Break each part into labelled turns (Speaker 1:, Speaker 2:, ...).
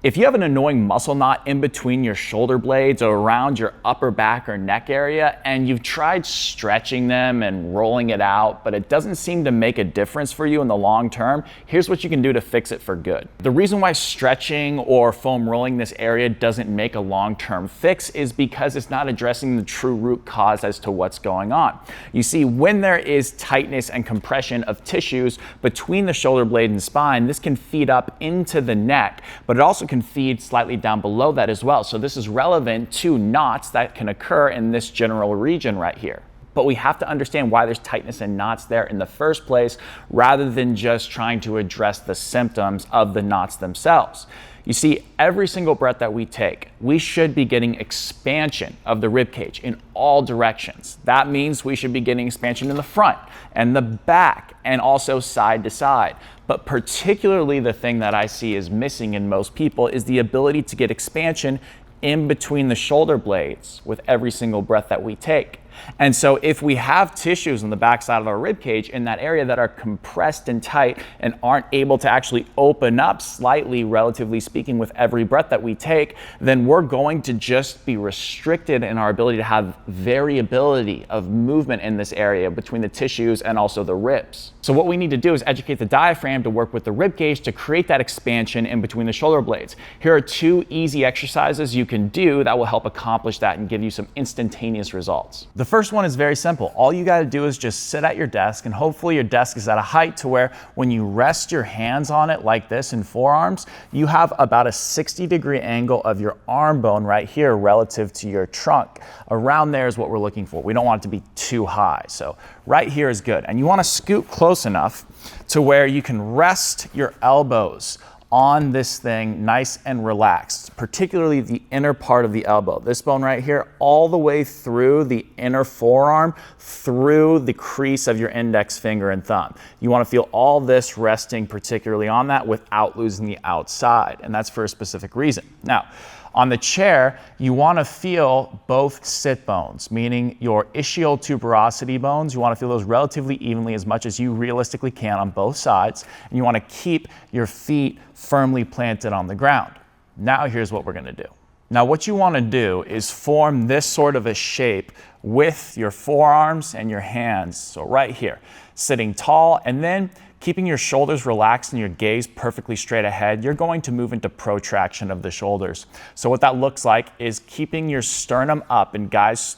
Speaker 1: If you have an annoying muscle knot in between your shoulder blades or around your upper back or neck area, and you've tried stretching them and rolling it out, but it doesn't seem to make a difference for you in the long term, here's what you can do to fix it for good. The reason why stretching or foam rolling this area doesn't make a long-term fix is because it's not addressing the true root cause as to what's going on. You see, when there is tightness and compression of tissues between the shoulder blade and spine, this can feed up into the neck, but it also can feed slightly down below that as well. So this is relevant to knots that can occur in this general region right here. But we have to understand why there's tightness and knots there in the first place, rather than just trying to address the symptoms of the knots themselves. You see, every single breath that we take, we should be getting expansion of the rib cage in all directions. That means we should be getting expansion in the front and the back and also side to side. But particularly the thing that I see is missing in most people is the ability to get expansion in between the shoulder blades with every single breath that we take. And so if we have tissues on the backside of our rib cage in that area that are compressed and tight and aren't able to actually open up slightly, relatively speaking, with every breath that we take, then we're going to just be restricted in our ability to have variability of movement in this area between the tissues and also the ribs. So what we need to do is educate the diaphragm to work with the rib cage to create that expansion in between the shoulder blades. Here are 2 easy exercises you can do that will help accomplish that and give you some instantaneous results. The first one is very simple. All you got to do is just sit at your desk, and hopefully your desk is at a height to where when you rest your hands on it like this in forearms, you have about a 60-degree angle of your arm bone right here relative to your trunk. Around there is what we're looking for. We don't want it to be too high. So right here is good. And you want to scoot close enough to where you can rest your elbows on this thing nice and relaxed, particularly the inner part of the elbow. This bone right here, all the way through the inner forearm, through the crease of your index finger and thumb. You want to feel all this resting particularly on that without losing the outside, and that's for a specific reason. Now, on the chair, you want to feel both sit bones, meaning your ischial tuberosity bones. You want to feel those relatively evenly as much as you realistically can on both sides. And you want to keep your feet firmly planted on the ground. Now here's what we're going to do. Now what you want to do is form this sort of a shape with your forearms and your hands. So right here, sitting tall, and then keeping your shoulders relaxed and your gaze perfectly straight ahead, you're going to move into protraction of the shoulders. So what that looks like is keeping your sternum up, and guys,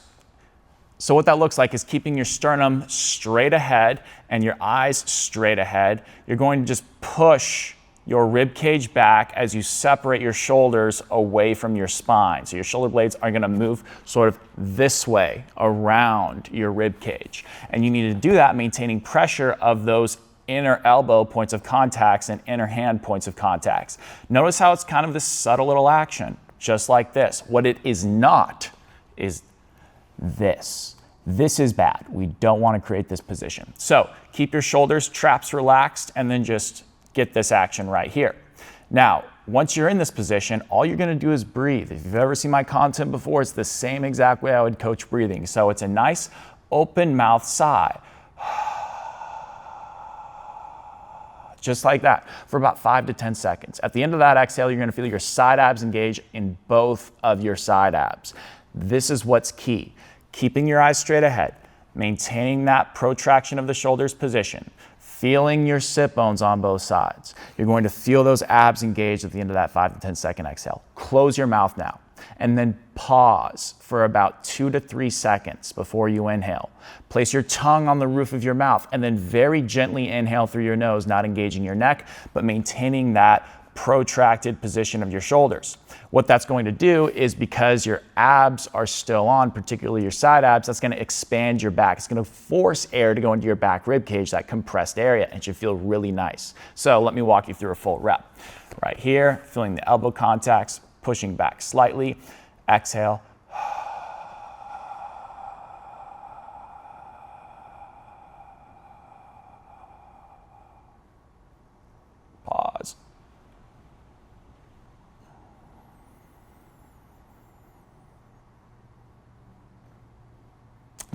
Speaker 1: so what that looks like is keeping your sternum straight ahead and your eyes straight ahead. You're going to just push your rib cage back as you separate your shoulders away from your spine. So your shoulder blades are going to move sort of this way around your rib cage. And you need to do that maintaining pressure of those inner elbow points of contacts and inner hand points of contacts. Notice how it's kind of this subtle little action, just like this. What it is not is this. This is bad. We don't want to create this position. So keep your shoulders, traps relaxed, and then just get this action right here. Now, once you're in this position, all you're going to do is breathe. If you've ever seen my content before, it's the same exact way I would coach breathing. So it's a nice open mouth sigh. Just like that, for about 5 to 10 seconds. At the end of that exhale, you're going to feel your side abs engage in both of your side abs. This is what's key. Keeping your eyes straight ahead, maintaining that protraction of the shoulders position, feeling your sit bones on both sides. You're going to feel those abs engage at the end of that 5 to 10 second exhale. Close your mouth now, and then pause for about 2 to 3 seconds before you inhale. Place your tongue on the roof of your mouth, and then very gently inhale through your nose, not engaging your neck, but maintaining that protracted position of your shoulders. What that's going to do is, because your abs are still on, particularly your side abs, that's going to expand your back. It's going to force air to go into your back rib cage, that compressed area, and it should feel really nice. So let me walk you through a full rep. Right here, feeling the elbow contacts, pushing back slightly. Exhale. Pause.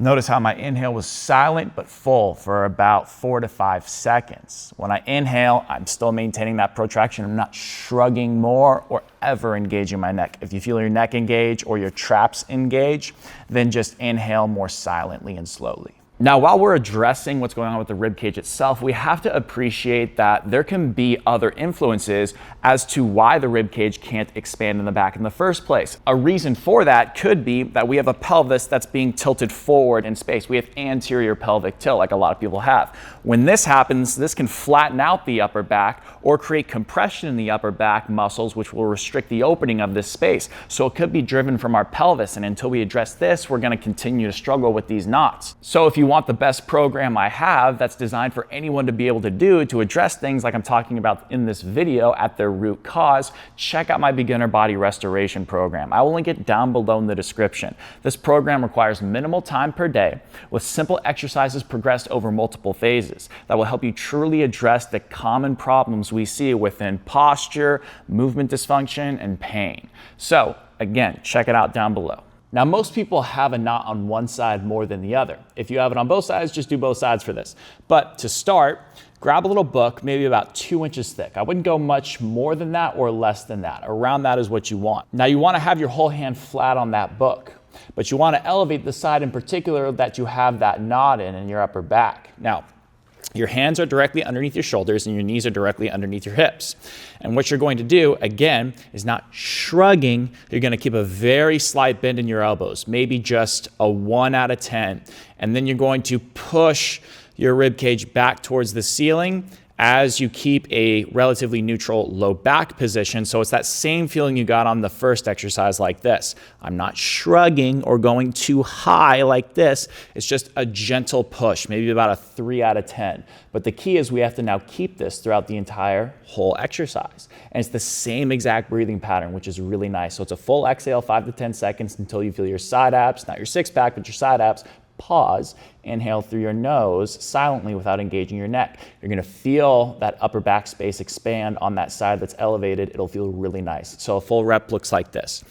Speaker 1: Notice how my inhale was silent but full for about 4 to 5 seconds. When I inhale, I'm still maintaining that protraction. I'm not shrugging more or ever engaging my neck. If you feel your neck engage or your traps engage, then just inhale more silently and slowly. Now, while we're addressing what's going on with the rib cage itself, we have to appreciate that there can be other influences as to why the rib cage can't expand in the back in the first place. A reason for that could be that we have a pelvis that's being tilted forward in space. We have anterior pelvic tilt, like a lot of people have. When this happens, this can flatten out the upper back or create compression in the upper back muscles, which will restrict the opening of this space. So it could be driven from our pelvis, and until we address this, we're going to continue to struggle with these knots. So if you want the best program I have that's designed for anyone to be able to do to address things like I'm talking about in this video at their root cause, check out my beginner body restoration program. I will link it down below in the description. This program requires minimal time per day with simple exercises progressed over multiple phases that will help you truly address the common problems we see within posture, movement dysfunction, and pain. So again, check it out down below. Now, most people have a knot on one side more than the other. If you have it on both sides, just do both sides for this. But to start, grab a little book, maybe about 2 inches thick. I wouldn't go much more than that or less than that. Around that is what you want. Now, you want to have your whole hand flat on that book, but you want to elevate the side in particular that you have that knot in your upper back. Now, your hands are directly underneath your shoulders and your knees are directly underneath your hips. And what you're going to do, again, is not shrugging. You're going to keep a very slight bend in your elbows, maybe just a 1 out of 10. And then you're going to push your rib cage back towards the ceiling as you keep a relatively neutral low back position. So it's that same feeling you got on the first exercise like this. I'm not shrugging or going too high like this. It's just a gentle push, maybe about a 3 out of 10. But the key is we have to now keep this throughout the entire whole exercise. And it's the same exact breathing pattern, which is really nice. So it's a full exhale, 5 to 10 seconds until you feel your side abs, not your six pack, but your side abs. Pause, inhale through your nose silently without engaging your neck. You're going to feel that upper back space expand on that side that's elevated. It'll feel really nice. So a full rep looks like this.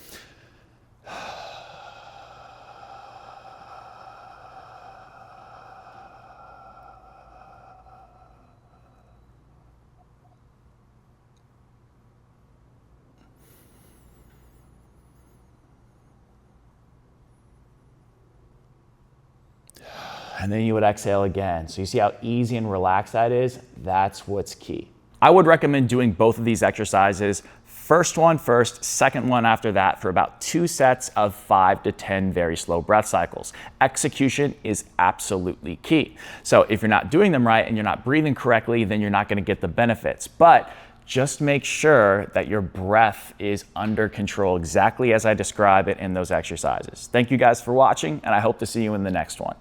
Speaker 1: And then you would exhale again. So you see how easy and relaxed that is? That's what's key. I would recommend doing both of these exercises. First one first, second one after that for about 2 sets of 5 to 10 very slow breath cycles. Execution is absolutely key. So if you're not doing them right and you're not breathing correctly, then you're not going to get the benefits. But just make sure that your breath is under control exactly as I describe it in those exercises. Thank you guys for watching, and I hope to see you in the next one.